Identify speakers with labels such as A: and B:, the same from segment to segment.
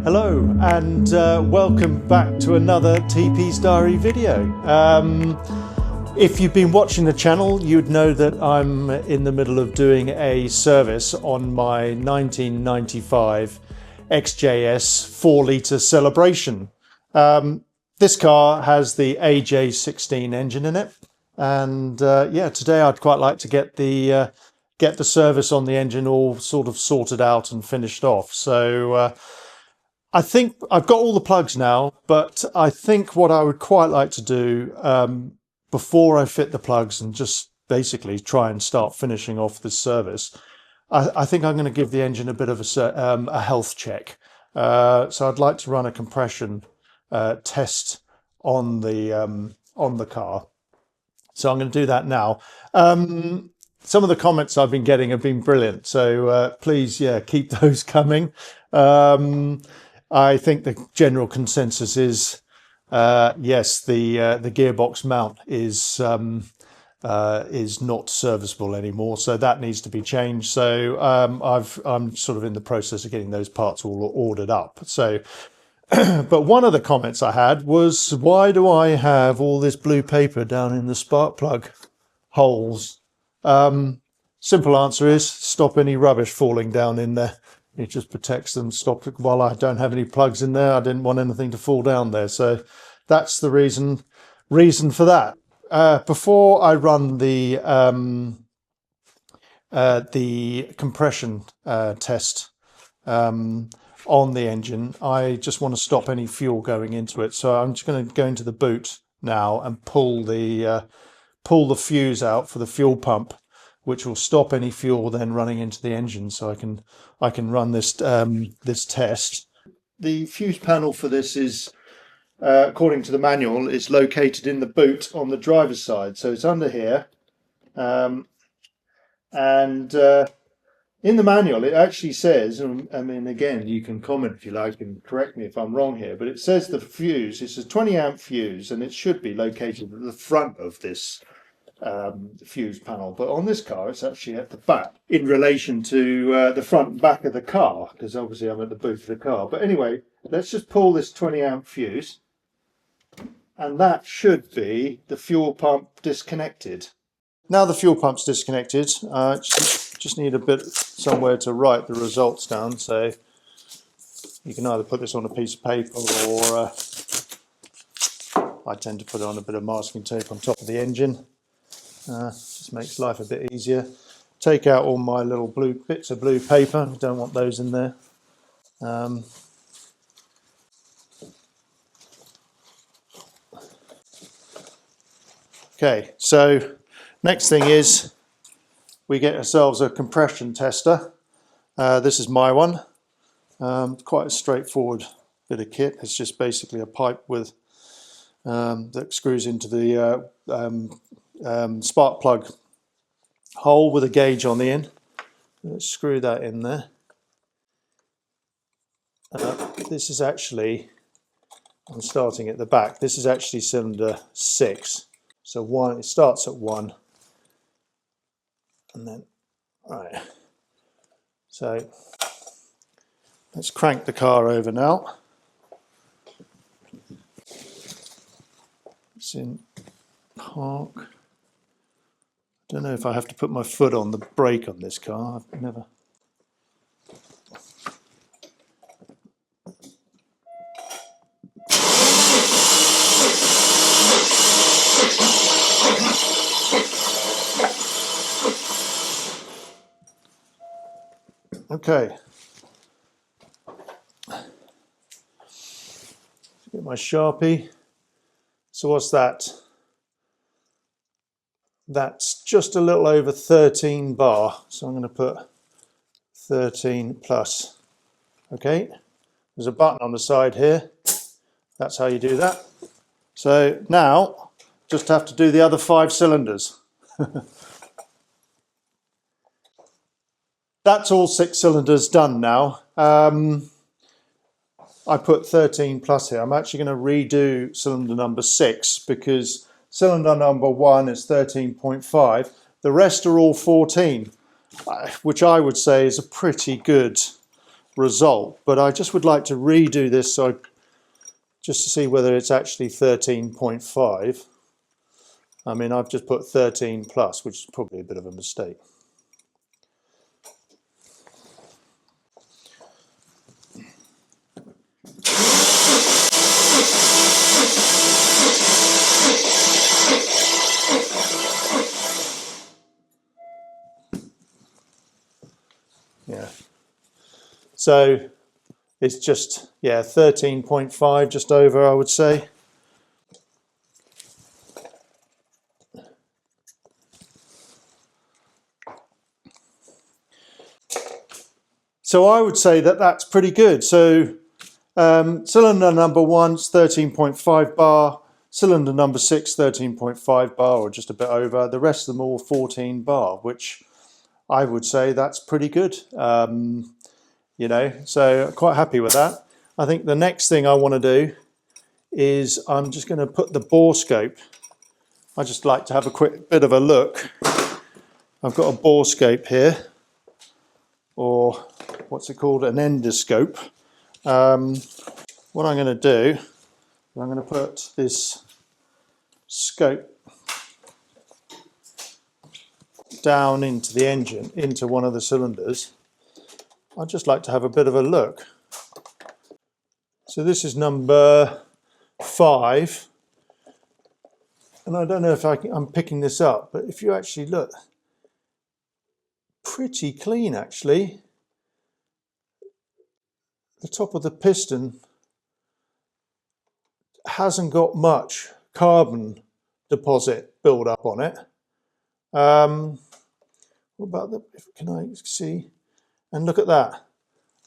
A: Hello and welcome back to another TP's Diary video. If you've been watching the channel, you'd know that I'm in the middle of doing a service on my 1995 XJS 4-litre Celebration. This car has the AJ16 engine in it, and yeah, today I'd quite like to get the service on the engine all sort of sorted out and finished off. So I think I've got all the plugs now, but I think what I would quite like to do before I fit the plugs and just basically try and start finishing off this service, I think I'm going to give the engine a bit of a health check. So I'd like to run a compression test on the car. So I'm going to do that now. Some of the comments I've been getting have been brilliant, so please, yeah, keep those coming. I think the general consensus is yes, the gearbox mount is not serviceable anymore, so that needs to be changed. So I'm sort of in the process of getting those parts all ordered up. So, but one of the comments I had was, why do I have all this blue paper down in the spark plug holes? Simple answer is stop any rubbish falling down in there. It just protects them. Stop it while I don't have any plugs in there. I didn't want anything to fall down there, so that's the reason for that. Before I run the compression test on the engine, I just want to stop any fuel going into it. So I'm just going to go into the boot now and pull the fuse out for the fuel pump, which will stop any fuel then running into the engine, so I can run this this test. The fuse panel for this is, according to the manual, is located in the boot on the driver's side, so it's under here. And in the manual it actually says, and I mean, again, you can comment if you like and correct me if I'm wrong here, but it says the fuse, it's a 20 amp fuse, and it should be located at the front of this fuse panel, but on this car it's actually at the back in relation to the front and back of the car, because obviously I'm at the boot of the car. But anyway, let's just pull this 20 amp fuse, and that should be the fuel pump disconnected. Now the fuel pump's disconnected, just need a bit somewhere to write the results down, so you can either put this on a piece of paper, or I tend to put it on a bit of masking tape on top of the engine. Just makes life a bit easier. Take out all my little blue bits of blue paper. I don't want those in there. Okay, so next thing is we get ourselves a compression tester. This is my one. Quite a straightforward bit of kit. It's just basically a pipe with that screws into the spark plug hole with a gauge on the end. Let's screw that in there. This is actually, I'm starting at the back, this is actually cylinder 6. So it starts at 1, and then, right, so let's crank the car over now. It's in park. I don't know if I have to put my foot on the brake on this car. I've never. Okay. Get my Sharpie. So what's that? That's just a little over 13 bar, so I'm going to put 13 plus. Okay, there's a button on the side here. That's how you do that. So now just have to do the other 5 cylinders. That's all 6 cylinders done now. I put 13 plus here. I'm actually going to redo cylinder number 6 because cylinder number 1 is 13.5. The rest are all 14. which I would say is a pretty good result. But I just would like to redo this just to see whether it's actually 13.5. I mean, I've just put 13 plus, which is probably a bit of a mistake. Yeah. So it's just, yeah, 13.5, just over, I would say. So I would say that that's pretty good. So cylinder number 1's 13.5 bar, cylinder number 6 13.5 bar, or just a bit over. The rest of them all 14 bar, which I would say that's pretty good. You know, so quite happy with that. I think the next thing I want to do is I'm just going to put the bore scope. I just like to have a quick bit of a look. I've got a bore scope here, or what's it called, an endoscope. What I'm going to do, I'm going to put this scope down into the engine, into one of the cylinders. I'd just like to have a bit of a look. So this is number 5, and I don't know if I'm picking this up, but if you actually look, pretty clean actually. The top of the piston hasn't got much carbon deposit build up on it. What about the, can I see? And look at that.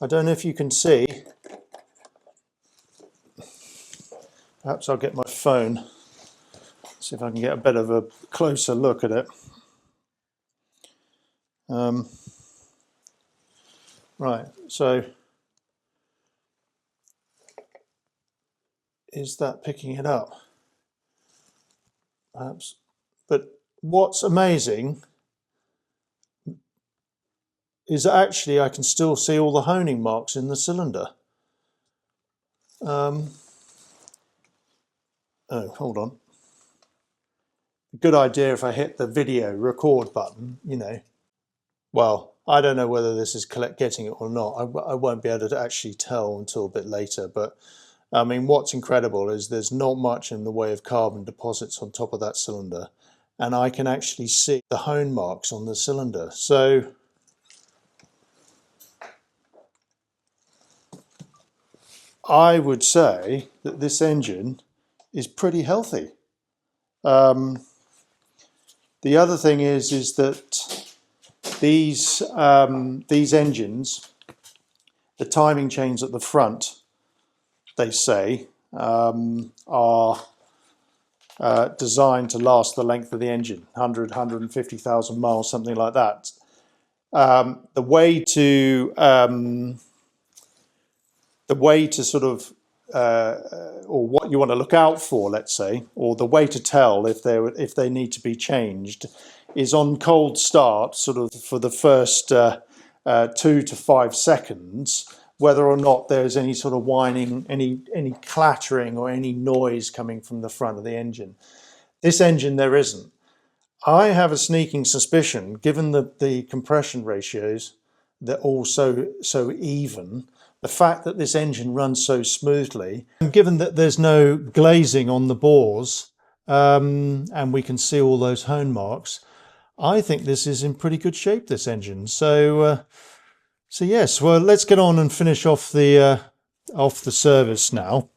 A: I don't know if you can see. Perhaps I'll get my phone, see if I can get a bit of a closer look at it. Right, so is that picking it up? Perhaps. But what's amazing is that actually I can still see all the honing marks in the cylinder. Oh, hold on. Good idea if I hit the video record button, you know. Well, I don't know whether this is getting it or not. I won't be able to actually tell until a bit later, but I mean, what's incredible is there's not much in the way of carbon deposits on top of that cylinder, and I can actually see the hone marks on the cylinder. So I would say that this engine is pretty healthy. The other thing is that these engines, the timing chains at the front, they say, are designed to last the length of the engine, 100, 150,000 miles, something like that. The way to sort of, or what you want to look out for, let's say, or the way to tell if they need to be changed, is on cold start, sort of for the first 2 to 5 seconds, whether or not there's any sort of whining, any clattering or any noise coming from the front of the engine. This engine, there isn't. I have a sneaking suspicion, given the compression ratios, they're all so even, the fact that this engine runs so smoothly, and given that there's no glazing on the bores, and we can see all those hone marks, I think this is in pretty good shape, this engine. So yes, well, let's get on and finish off the service now.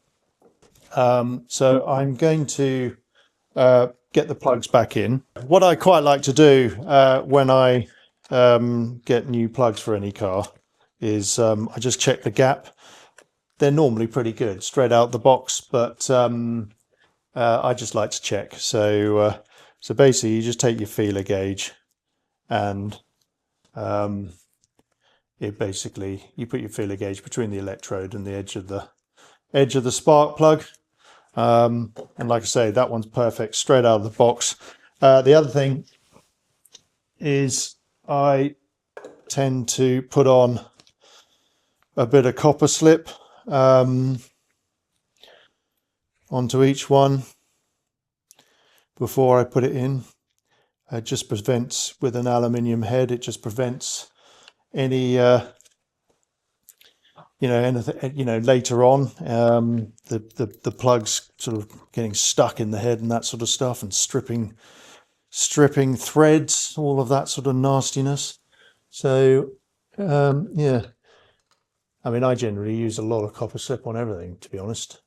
A: So I'm going to get the plugs back in. What I quite like to do when I get new plugs for any car is I just check the gap. They're normally pretty good straight out the box, but I just like to check. So basically you just take your feeler gauge and you put your feeler gauge between the electrode and the edge of the spark plug. And like I say, that one's perfect straight out of the box. The other thing is I tend to put on a bit of copper slip onto each one before I put it in. It just prevents, with an aluminium head, it just prevents any anything, later on, the plugs sort of getting stuck in the head and that sort of stuff, and stripping threads, all of that sort of nastiness. So yeah, I mean, I generally use a lot of copper slip on everything, to be honest.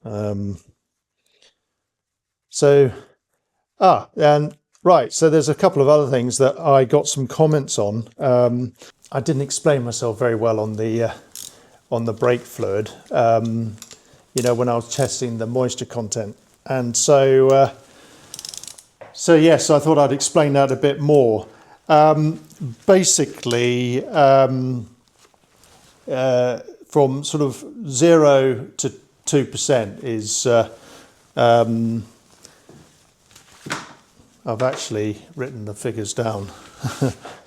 A: Right, so there's a couple of other things that I got some comments on. I didn't explain myself very well on the brake fluid, when I was testing the moisture content, and so yes, I thought I'd explain that a bit more. Basically, from sort of 0 to 2% is I've actually written the figures down.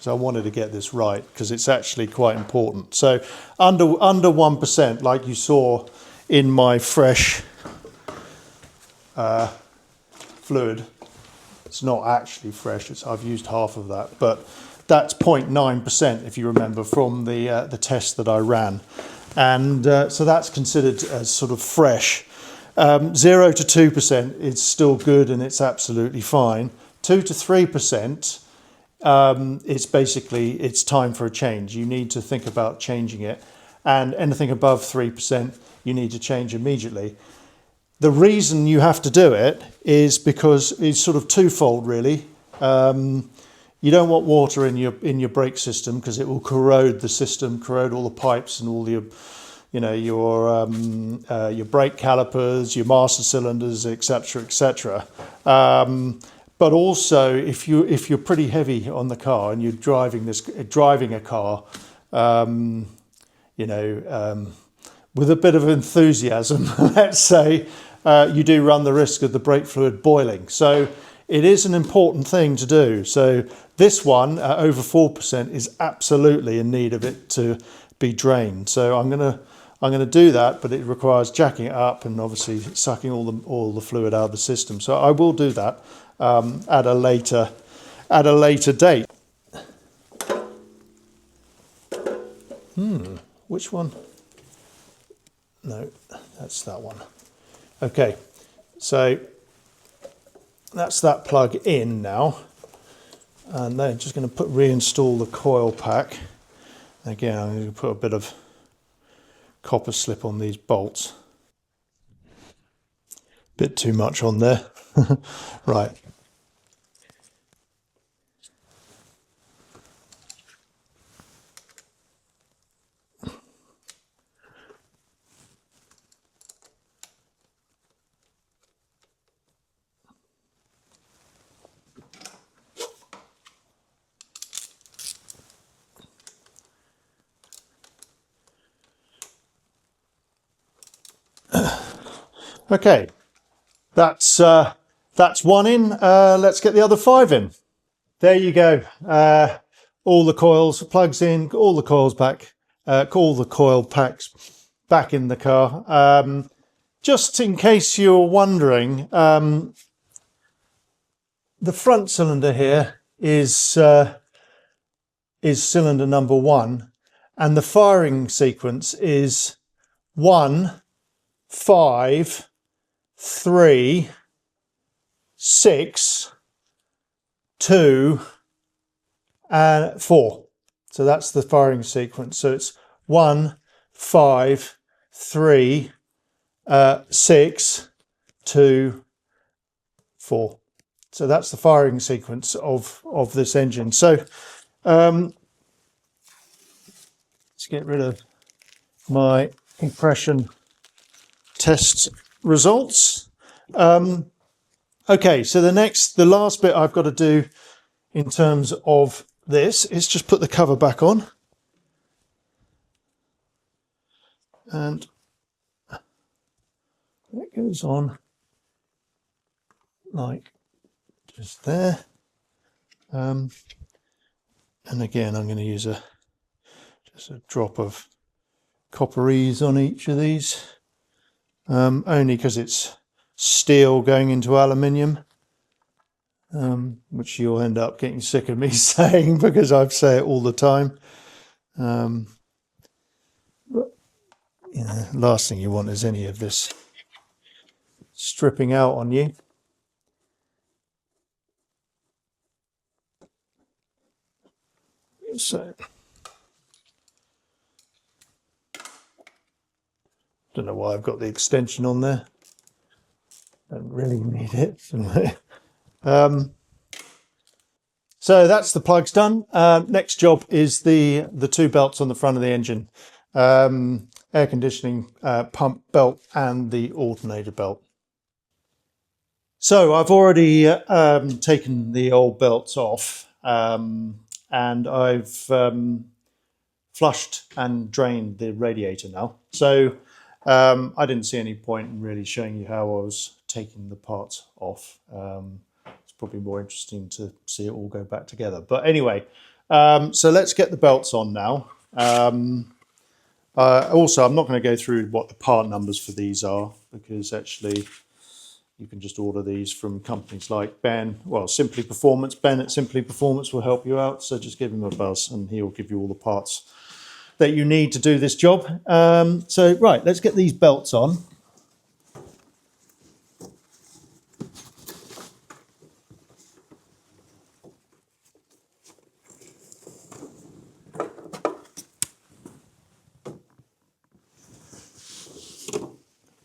A: So I wanted to get this right because it's actually quite important. So under 1%, like you saw in my fresh fluid, it's not actually fresh. I've used half of that, but that's 0.9% if you remember from the test that I ran, and so that's considered as sort of fresh. 0 to 2% is still good and it's absolutely fine. 2 to 3%. It's time for a change. You need to think about changing it, and anything above 3% you need to change immediately. The reason you have to do it is because it's sort of twofold, really. You don't want water in your brake system because it will corrode the system, corrode all the pipes and all your brake calipers, your master cylinders, etc., etc. But also, if you're pretty heavy on the car and you're driving a car, with a bit of enthusiasm, let's say, you do run the risk of the brake fluid boiling. So it is an important thing to do. So this one, over 4%, is absolutely in need of it to be drained. So I'm gonna do that, but it requires jacking it up and obviously sucking all the fluid out of the system. So I will do that at a later date. Which one? No, that's that one. Okay, so that's that plug in now, and then just going to reinstall the coil pack. Again, I'm going to put a bit of copper slip on these bolts. Bit too much on there. Right. Okay, that's one in. Let's get the other 5 in. There you go. All the coils, plugs in, all the coils back, all the coil packs back in the car. Just in case you're wondering, the front cylinder here is cylinder number 1, and the firing sequence is 1, 5, 3, 6, 2, and 4. So that's the firing sequence. So it's 1, 5, 3, 6, 2, 4. So that's the firing sequence of this engine. So let's get rid of my impression test results. Okay, so the last bit I've got to do in terms of this is just put the cover back on, and it goes on like there. And again, I'm going to use a Just a drop of copperies on each of these, only because it's steel going into aluminium, which you'll end up getting sick of me saying because I say it all the time. But, you know, last thing you want is any of this stripping out on you. So, don't know why I've got the extension on there. Don't really need it. So that's the plugs done. Next job is the two belts on the front of the engine. Air conditioning pump belt and the alternator belt. So I've already taken the old belts off, and I've flushed and drained the radiator now. So I didn't see any point in really showing you how I was taking the parts off. It's probably more interesting to see it all go back together. But anyway, so let's get the belts on now. Also, I'm not going to go through what the part numbers for these are, because actually you can just order these from companies like Ben. Well, Simply Performance. Ben at Simply Performance will help you out. So just give him a buzz and he'll give you all the parts that you need to do this job. So right, let's get these belts on.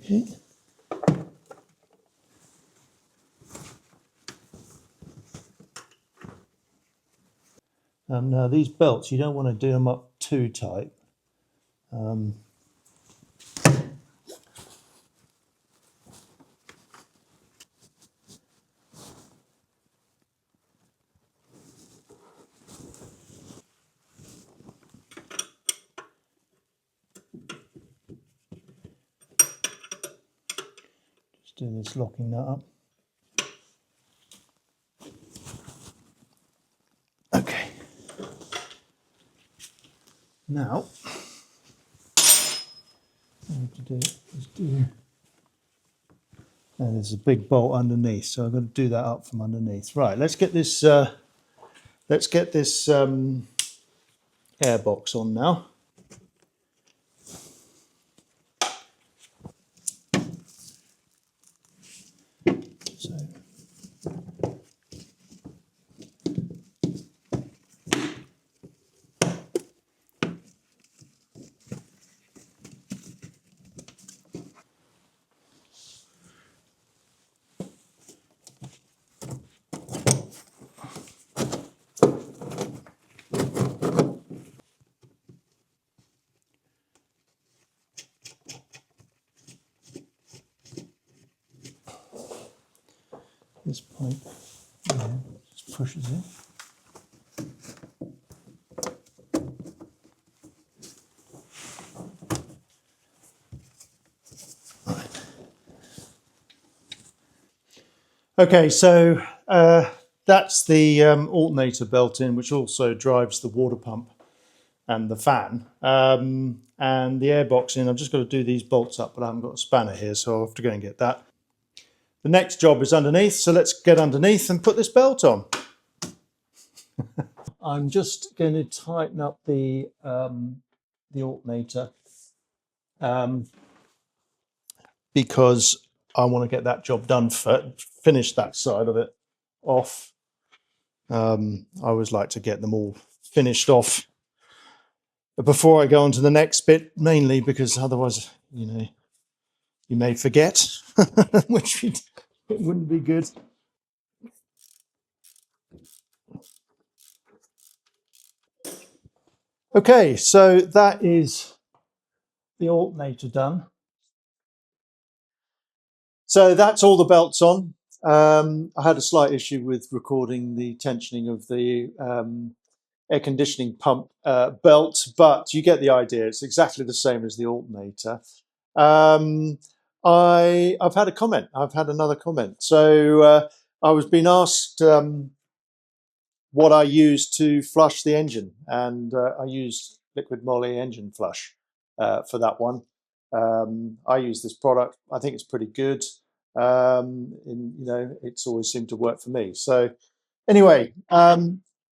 A: Okay. Now these belts, you don't want to do them up too tight. Just do this, locking that up. Okay. Now, what I have to do is do. And there's a big bolt underneath, so I've got to do that up from underneath. Right, let's get this. Let's get this air box on now. So. This pipe, yeah, just pushes it. Right. Okay, so that's the alternator belt in, which also drives the water pump and the fan. And the air box in, I've just got to do these bolts up, but I haven't got a spanner here, so I'll have to go and get that. The next job is underneath, so let's get underneath and put this belt on. I'm just going to tighten up the alternator because I want to get that job done, finish that side of it off. I always like to get them all finished off before I go on to the next bit, mainly because otherwise, you know, you may forget, which it wouldn't be good. Okay, so that is the alternator done. So that's all the belts on. I had a slight issue with recording the tensioning of the air conditioning pump belt, but you get the idea. It's exactly the same as the alternator. I've had a comment. I've had another comment. So I was being asked what I used to flush the engine, and I used liquid moly engine flush for that one. I use this product. I think it's pretty good. It's always seemed to work for me. So anyway,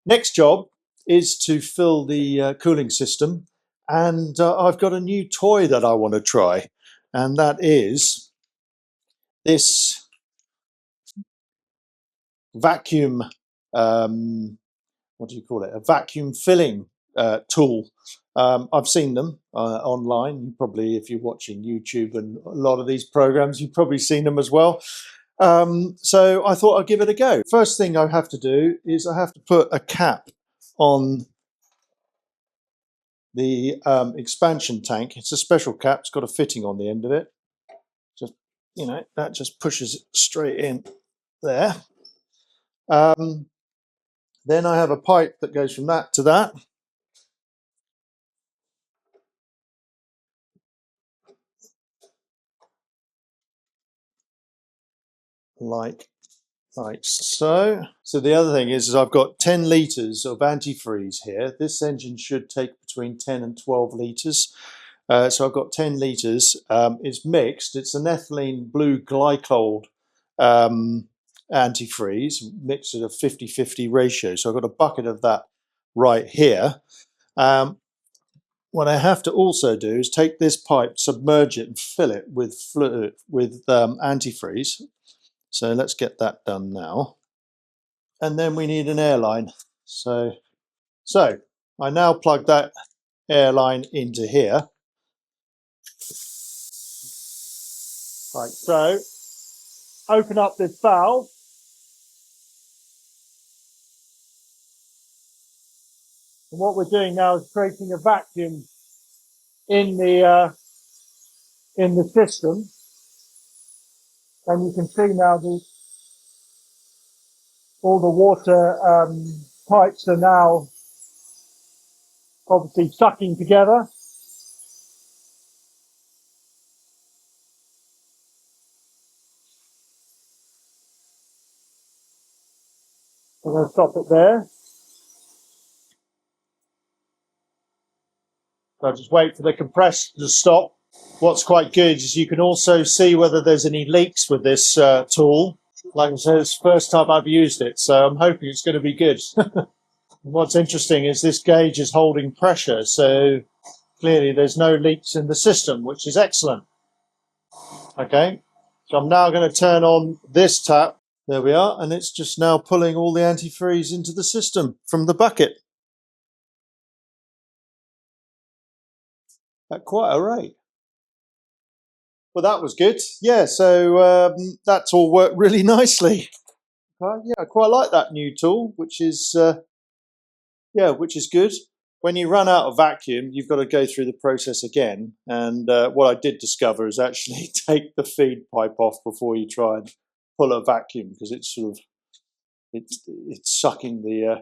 A: next job is to fill the cooling system, and I've got a new toy that I want to try, and that is this vacuum, what do you call it? A vacuum filling tool. I've seen them online. Probably, if you're watching YouTube and a lot of these programs, you've probably seen them as well. So I thought I'd give it a go. First thing I have to do is I have to put a cap on the expansion tank. It's a special cap. It's got a fitting on the end of it. Just, that just pushes it straight in there. Then I have a pipe that goes from that to that. Like so. So the other thing is I've got 10 litres of antifreeze here. This engine should take between 10 and 12 litres. So I've got 10 litres. It's mixed. It's an ethylene blue glycol antifreeze mixed at a 50-50 ratio. So I've got a bucket of that right here. What I have to also do is take this pipe, submerge it and fill it with fluid, with antifreeze. So let's get that done now. And then we need an airline. So I now plug that airline into here. Like so. Open up this valve. And what we're doing now is creating a vacuum in the system. And you can see now all the water pipes are now obviously sucking together. I'm going to stop it there. So I'll just wait for the compressor to stop. What's quite good is you can also see whether there's any leaks with this tool. Like I said, it's the first time I've used it, so I'm hoping it's going to be good. What's interesting is this gauge is holding pressure, so clearly there's no leaks in the system, which is excellent. Okay, so I'm now going to turn on this tap. There we are, and it's just now pulling all the antifreeze into the system from the bucket at quite a rate. Well, that was good. Yeah, so that's all worked really nicely. Yeah, I quite like that new tool, which is good. When you run out of vacuum, you've got to go through the process again. And what I did discover is actually take the feed pipe off before you try and pull a vacuum, because it's sort of it's sucking the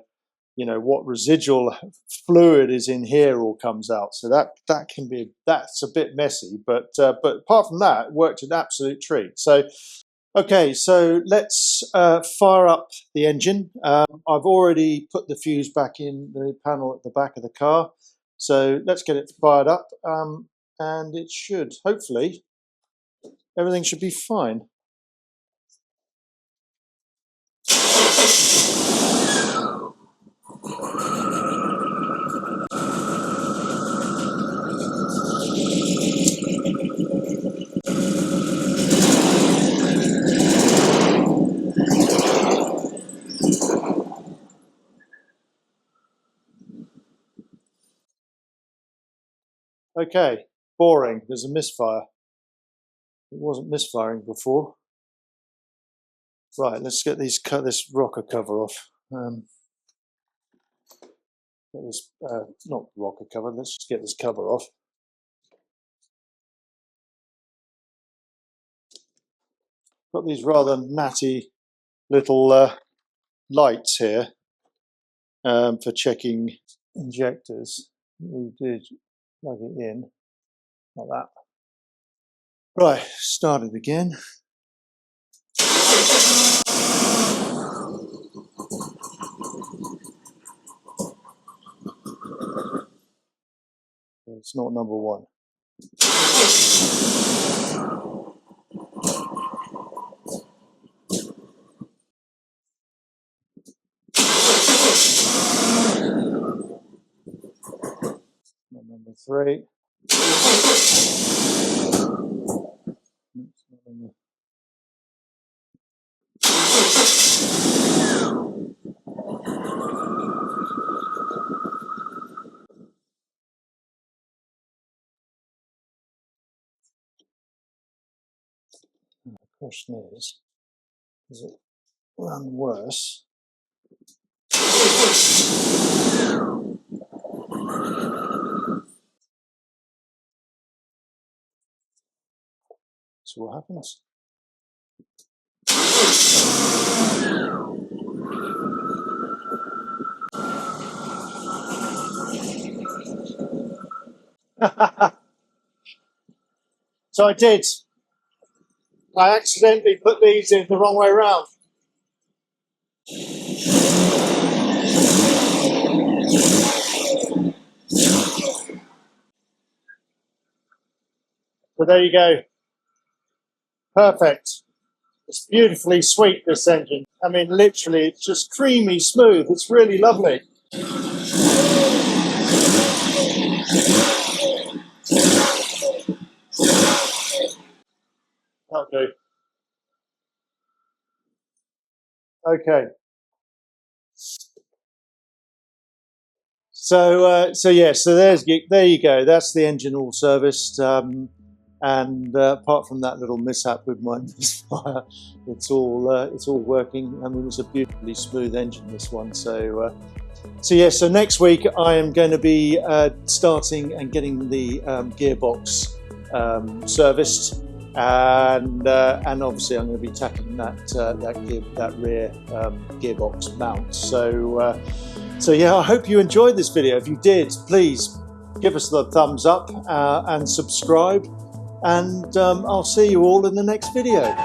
A: what residual fluid is in here all comes out. So that's a bit messy, but apart from that, it worked an absolute treat. So okay, so let's fire up the engine. I've already put the fuse back in the panel at the back of the car. So let's get it fired up, and it should, hopefully, everything should be fine. Okay, boring. There's a misfire. It wasn't misfiring before. Right, let's get this rocker cover off. Get this, not rocker cover. Let's just get this cover off. Got these rather natty little lights here for checking injectors. We did plug it in like that. Right, start it again. It's not number one. Not number three. The question is it run worse? See what happens. So I did. I accidentally put these in the wrong way around. So there you go. Perfect. It's beautifully sweet, this engine. I mean, literally, it's just creamy smooth. It's really lovely. Okay. Okay. So there you go. That's the engine all serviced. And apart from that little mishap with my misfire, it's all working. I mean, it's a beautifully smooth engine, this one. So so next week I am going to be starting and getting the gearbox serviced, and obviously I'm going to be tackling that rear gearbox mount. So yeah, I hope you enjoyed this video. If you did, please give us the thumbs up and subscribe. And I'll see you all in the next video.